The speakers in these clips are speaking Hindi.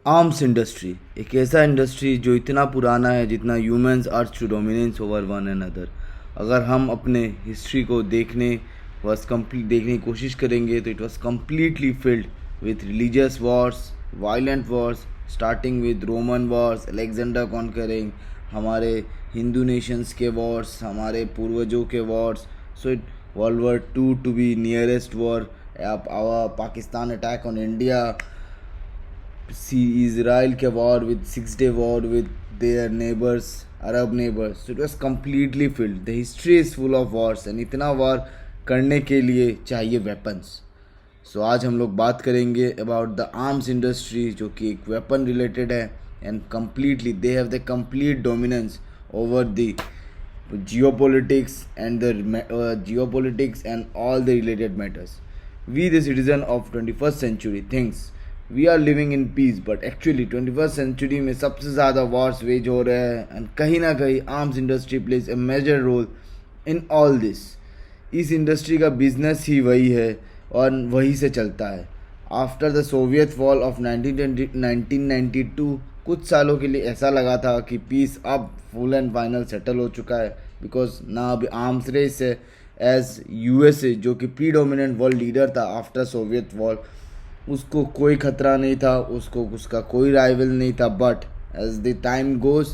आर्म्स इंडस्ट्री एक ऐसा इंडस्ट्री जो इतना पुराना है जितना humans earth to dominance over one another. अगर हम अपने हिस्ट्री को देखने की कोशिश करेंगे तो it was completely filled with religious wars, violent wars, starting with Roman wars, Alexander conquering, हमारे हिंदू नेशंस के वॉर्स, हमारे पूर्वजों के wars. So it world war 2 to be nearest war, our Pakistan attack on India, see Israel के war with 6 day war with their neighbors, Arab neighbors. So it was completely filled. The history is full of wars and इतना war करने के लिए चाहिए weapons. So आज हम लोग बात करेंगे about the arms industry जो कि एक weapon related है and completely they have the complete dominance over the geopolitics and all the related matters. We the citizen of 21st century thinks we are living in peace, but actually 21st century में सबसे ज़्यादा वॉर्स वेज हो रहे हैं एंड कहीं ना कहीं arms industry plays a major role in all this. इस इंडस्ट्री का बिजनेस ही वही है और वही से चलता है। After the Soviet fall of 1992 कुछ सालों के लिए ऐसा लगा था कि पीस अब फुल एंड फाइनल सेटल हो चुका है, बिकॉज ना अभी आर्म्स रेस है एज यूएसए जो कि प्रीडोमिनेंट वर्ल्ड लीडर था आफ्टर सोवियत वॉर, उसको कोई खतरा नहीं था, उसका कोई राइवल नहीं था। But as the time goes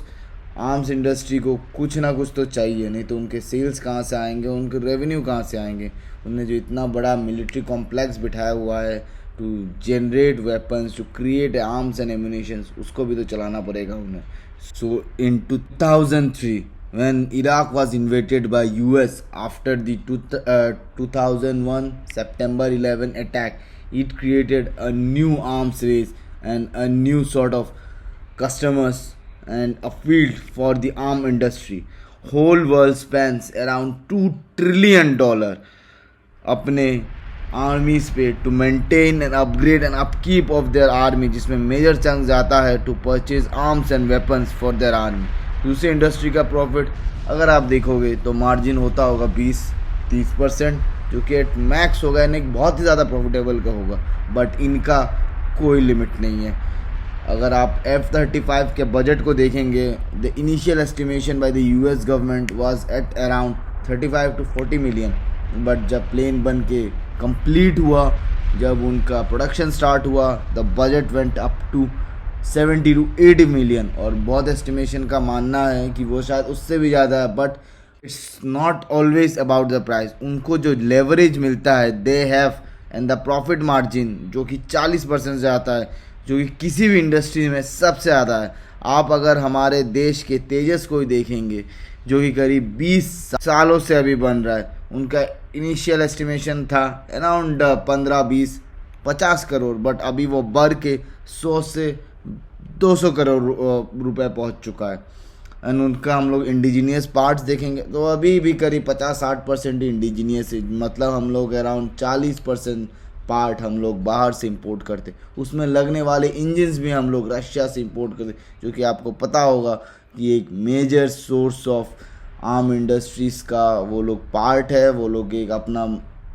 arms industry को कुछ ना कुछ तो चाहिए, नहीं तो उनके सेल्स कहाँ से आएंगे, उनके रेवेन्यू कहाँ से आएंगे। उन्हें जो इतना बड़ा मिलिट्री कॉम्प्लेक्स बिठाया हुआ है to generate weapons, to create arms and ammunitions, उसको भी तो चलाना पड़ेगा उन्हें। सो इन 2003 when Iraq was invaded by US after the 2001 September 11 attack, it created a new arms race and a new sort of customers and a field for the arm industry. Whole world spends around $2 trillion अपने आर्मीज पे to maintain and upgrade and upkeep of their army, जिसमें मेजर चंक जाता है to purchase arms and weapons for their army. दूसरी इंडस्ट्री का प्रॉफिट अगर आप देखोगे तो मार्जिन होता होगा 20-30%, जो कि एट मैक्स होगा, यानी बहुत ही ज़्यादा प्रॉफिटेबल का होगा। बट इनका कोई लिमिट नहीं है। अगर आप F-35 के बजट को देखेंगे, the initial estimation by the US government was at around 35 to 40 million, but जब प्लेन बन के कंप्लीट हुआ, जब उनका प्रोडक्शन स्टार्ट हुआ, the budget went up to 70 to 80 million. और बहुत एस्टिमेशन का मानना है कि वो शायद उससे भी ज़्यादा है। But it's not always about the price, उनको जो लेवरेज मिलता है they have and the profit margin जो कि 40% से आता है, जो कि किसी भी इंडस्ट्री में सबसे ज़्यादा है। आप अगर हमारे देश के तेजस को ही देखेंगे जो कि करीब 20 सालों से अभी बन रहा है, उनका इनिशियल एस्टिमेशन था अराउंड 15-20-50 करोड़, बट अभी वो बढ़ के 100 से 200 करोड़ रुपए पहुंच चुका है। एंड उनका हम लोग इंडिजीनियस पार्ट्स देखेंगे तो अभी भी करीब 50-60% इंडिजीनियस है, मतलब हम लोग अराउंड 40% पार्ट हम लोग बाहर से इंपोर्ट करते। उसमें लगने वाले इंजन्स भी हम लोग रशिया से इंपोर्ट करते, जो कि आपको पता होगा कि एक major source of arm industries का वो लोग पार्ट है। वो लोग एक अपना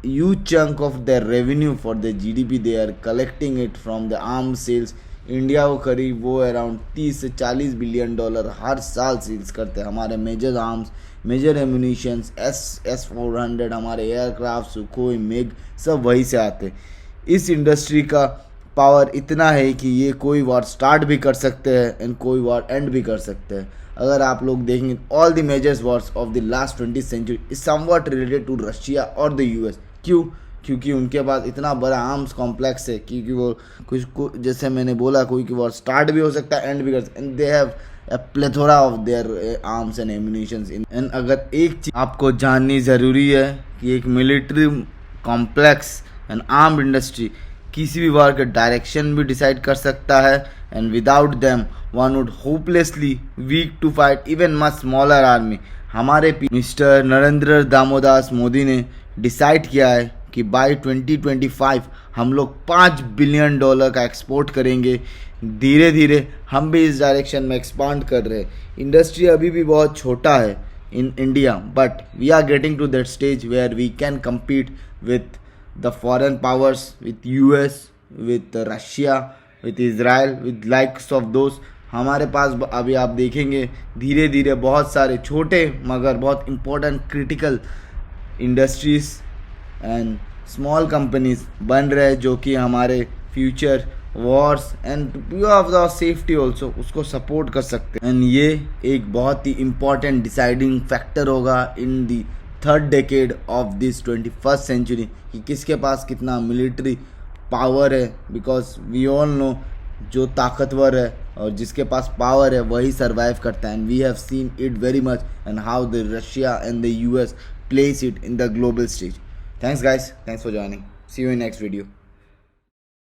huge chunk of their revenue for the GDP they are collecting it from the arm sales. India को करीब वो अराउंड 30 से 40 बिलियन डॉलर हर साल सेल्स करते हैं। हमारे major arms, major ammunitions, S-400, हमारे एयरक्राफ्ट, सुखोई, मिग, सब वहीं से आते। इस इंडस्ट्री का पावर इतना है कि ये कोई वॉर स्टार्ट भी कर सकते हैं एंड कोई वॉर एंड भी कर सकते हैं। अगर आप लोग देखेंगे all the major wars of the last 20th century is somewhat related to Russia और द US। क्यों? क्योंकि उनके पास इतना बड़ा आर्म्स कॉम्प्लेक्स है, क्योंकि वो कुछ जैसे मैंने बोला, कोई की वॉर स्टार्ट भी हो सकता है एंड भी कर सकता है। They have a plethora of their arms and ammunitions in। and अगर एक चीज आपको जाननी ज़रूरी है कि एक military complex and armed industry किसी भी वार के डायरेक्शन भी डिसाइड कर सकता है, and without them one would hopelessly weak to fight even much smaller army. हमारे मिस्टर नरेंद्र दामोदास मोदी ने डिसाइड किया है कि बाय 2025 हम लोग $5 बिलियन का एक्सपोर्ट करेंगे। धीरे धीरे हम भी इस डायरेक्शन में एक्सपांड कर रहे हैं। इंडस्ट्री अभी भी बहुत छोटा है in India, but we are getting to that stage where we can compete with the foreign powers, with US, with Russia, with Israel with likes of दोस्त। हमारे पास अभी आप देखेंगे धीरे धीरे बहुत सारे छोटे मगर बहुत important critical industries and small companies बन रहे हैं जो कि हमारे future Wars and pure of the safety also उसको सपोर्ट कर सकते हैं। एंड ये एक बहुत ही इम्पॉर्टेंट डिसाइडिंग फैक्टर होगा in the third decade of this 21st century कि किसके पास कितना मिलिट्री पावर है, बिकॉज वी ऑल नो जो ताकतवर है और जिसके पास पावर है वही सर्वाइव करता है। And we have seen it very much and how the Russia and the US place it in the global stage. Thanks guys, thanks for joining. See you in next video.